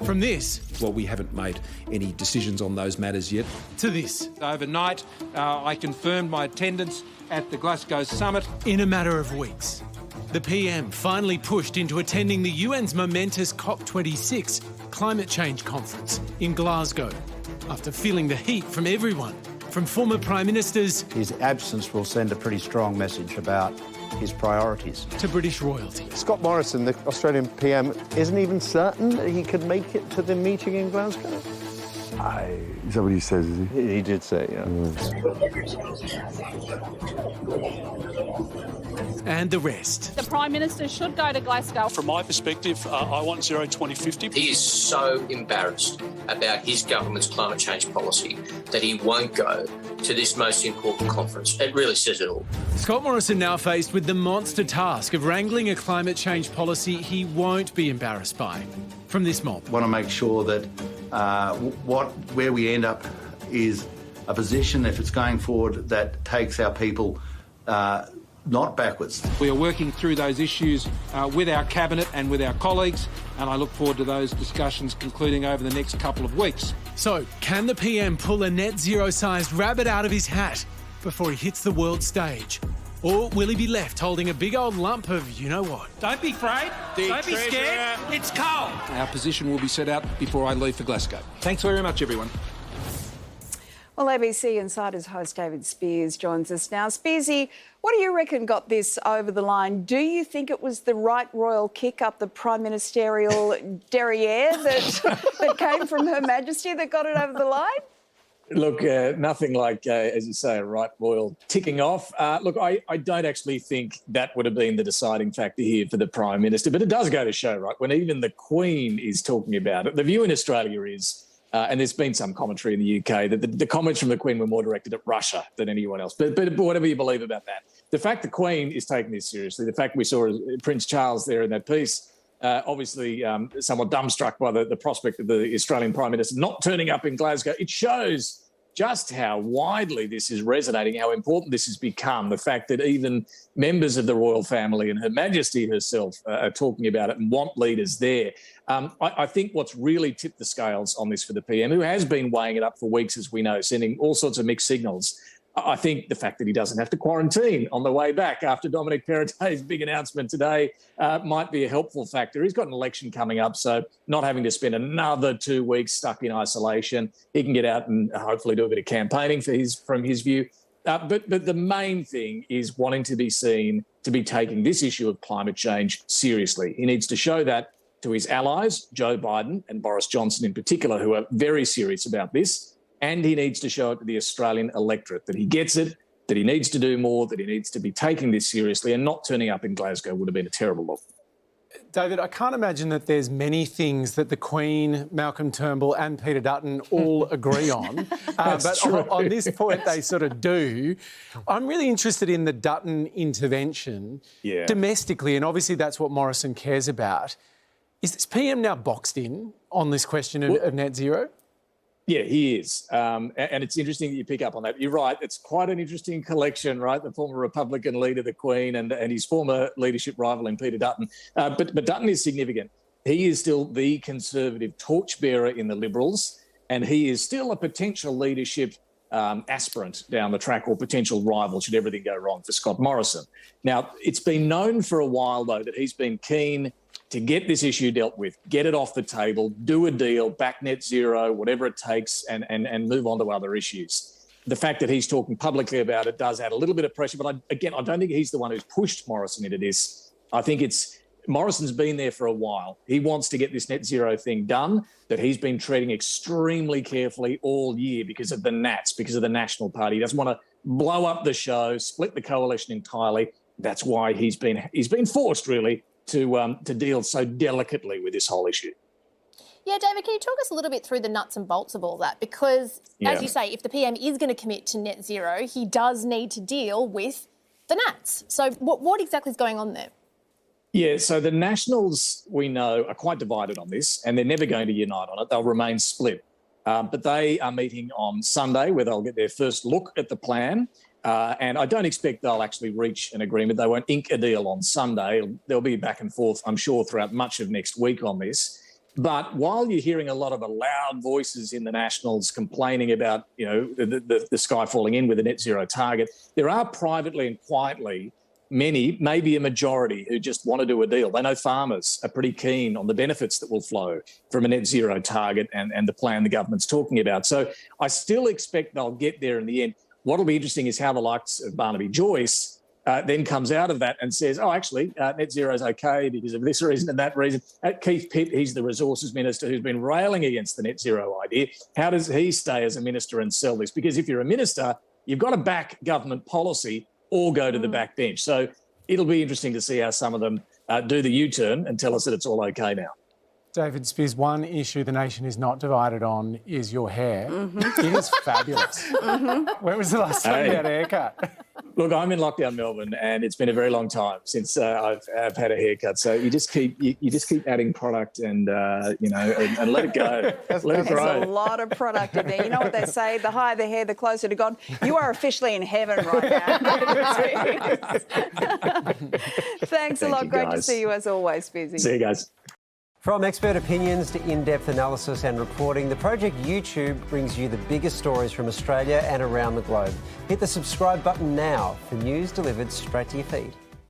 From this... Well, we haven't made any decisions on those matters yet. To this. Overnight, I confirmed my attendance at the Glasgow summit. In a matter of weeks, the PM finally pushed into attending the UN's momentous COP26 climate change conference in Glasgow, after feeling the heat from everyone, from former Prime Ministers... His absence will send a pretty strong message about his priorities. ...to British royalty. Scott Morrison, the Australian PM, isn't even certain that he could make it to the meeting in Glasgow? Is that what he says, is he? He did say, yeah. And the rest. The Prime Minister should go to Glasgow. From my perspective, I want zero 2050. He is so embarrassed about his government's climate change policy that he won't go to this most important conference. It really says it all. Scott Morrison now faced with the monster task of wrangling a climate change policy he won't be embarrassed by. From this mob. Want to make sure that where we end up is a position, if it's going forward, that takes our people not backwards. We are working through those issues with our Cabinet and with our colleagues, and I look forward to those discussions concluding over the next couple of weeks. So, can the PM pull a net zero-sized rabbit out of his hat before he hits the world stage? Or will he be left holding a big old lump of you-know-what? Don't be afraid. Don't be scared. It's cold. Our position will be set out before I leave for Glasgow. Thanks very much, everyone. Well, ABC Insider's host David Spears joins us now. Spearsy, what do you reckon got this over the line? Do you think it was the right royal kick up the prime ministerial derriere that came from Her Majesty that got it over the line? Look, nothing like, as you say, a right royal ticking off. Look, I don't actually think that would have been the deciding factor here for the Prime Minister, but it does go to show, right, when even the Queen is talking about it, the view in Australia is, and there's been some commentary in the UK, that the comments from the Queen were more directed at Russia than anyone else. But whatever you believe about that, the fact the Queen is taking this seriously, the fact we saw Prince Charles there in that piece, obviously somewhat dumbstruck by the prospect of the Australian Prime Minister not turning up in Glasgow, it shows just how widely this is resonating, how important this has become, the fact that even members of the royal family and Her Majesty herself are talking about it and want leaders there. I think what's really tipped the scales on this for the PM, who has been weighing it up for weeks, as we know, sending all sorts of mixed signals, I think the fact that he doesn't have to quarantine on the way back after Dominic Perrottet's big announcement today might be a helpful factor. He's got an election coming up, so not having to spend another 2 weeks stuck in isolation. He can get out and hopefully do a bit of campaigning from his view. But the main thing is wanting to be seen to be taking this issue of climate change seriously. He needs to show that to his allies, Joe Biden and Boris Johnson in particular, who are very serious about this. And he needs to show it to the Australian electorate that he gets it, that he needs to do more, that he needs to be taking this seriously, and not turning up in Glasgow would have been a terrible look. David, I can't imagine that there's many things that the Queen, Malcolm Turnbull and Peter Dutton all agree on. But on this point, they sort of do. I'm really interested in the Dutton intervention domestically, and obviously that's what Morrison cares about. Is this PM now boxed in on this question of net zero? Yeah, he is. And it's interesting that you pick up on that. You're right. It's quite an interesting collection, right? The former Republican leader, the Queen, and his former leadership rival in Peter Dutton. But Dutton is significant. He is still the Conservative torchbearer in the Liberals, and he is still a potential leadership aspirant down the track, or potential rival should everything go wrong for Scott Morrison. Now, it's been known for a while, though, that he's been keen to get this issue dealt with, get it off the table, do a deal, back net zero, whatever it takes, and move on to other issues. The fact that he's talking publicly about it does add a little bit of pressure, but I don't think he's the one who's pushed Morrison into this. I think Morrison's been there for a while. He wants to get this net zero thing done that he's been treating extremely carefully all year because of the Nats, because of the National Party. He doesn't want to blow up the show, split the coalition entirely. That's why he's been forced, really, to deal so delicately with this whole issue. Yeah, David, can you talk us a little bit through the nuts and bolts of all that? Because, as you say, if the PM is going to commit to net zero, he does need to deal with the Nats. So what exactly is going on there? Yeah, so the Nationals, we know, are quite divided on this, and they're never going to unite on it. They'll remain split. But they are meeting on Sunday, where they'll get their first look at the plan. And I don't expect they'll actually reach an agreement. They won't ink a deal on Sunday. There'll be back and forth, I'm sure, throughout much of next week on this. But while you're hearing a lot of loud voices in the Nationals complaining about, the sky falling in with a net zero target, there are privately and quietly many, maybe a majority, who just want to do a deal. They know farmers are pretty keen on the benefits that will flow from a net zero target and the plan the government's talking about. So I still expect they'll get there in the end. What'll be interesting is how the likes of Barnaby Joyce then comes out of that and says, actually, net zero is okay because of this reason and that reason. Keith Pitt, he's the resources minister who's been railing against the net zero idea. How does he stay as a minister and sell this? Because if you're a minister, you've got to back government policy or go to the backbench. So it'll be interesting to see how some of them do the U-turn and tell us that it's all okay now. David Spears, one issue the nation is not divided on is your hair. It is fabulous. When was the last time you had a haircut? Look, I'm in lockdown Melbourne, and it's been a very long time since I've had a haircut. So you just keep adding product and and let it go. Let it grow. There's a lot of product in there. You know what they say: the higher the hair, the closer to God. You are officially in heaven right now. Thanks a lot. Great to see you as always, Spearsy. See you guys. From expert opinions to in-depth analysis and reporting, the Project YouTube brings you the biggest stories from Australia and around the globe. Hit the subscribe button now for news delivered straight to your feed.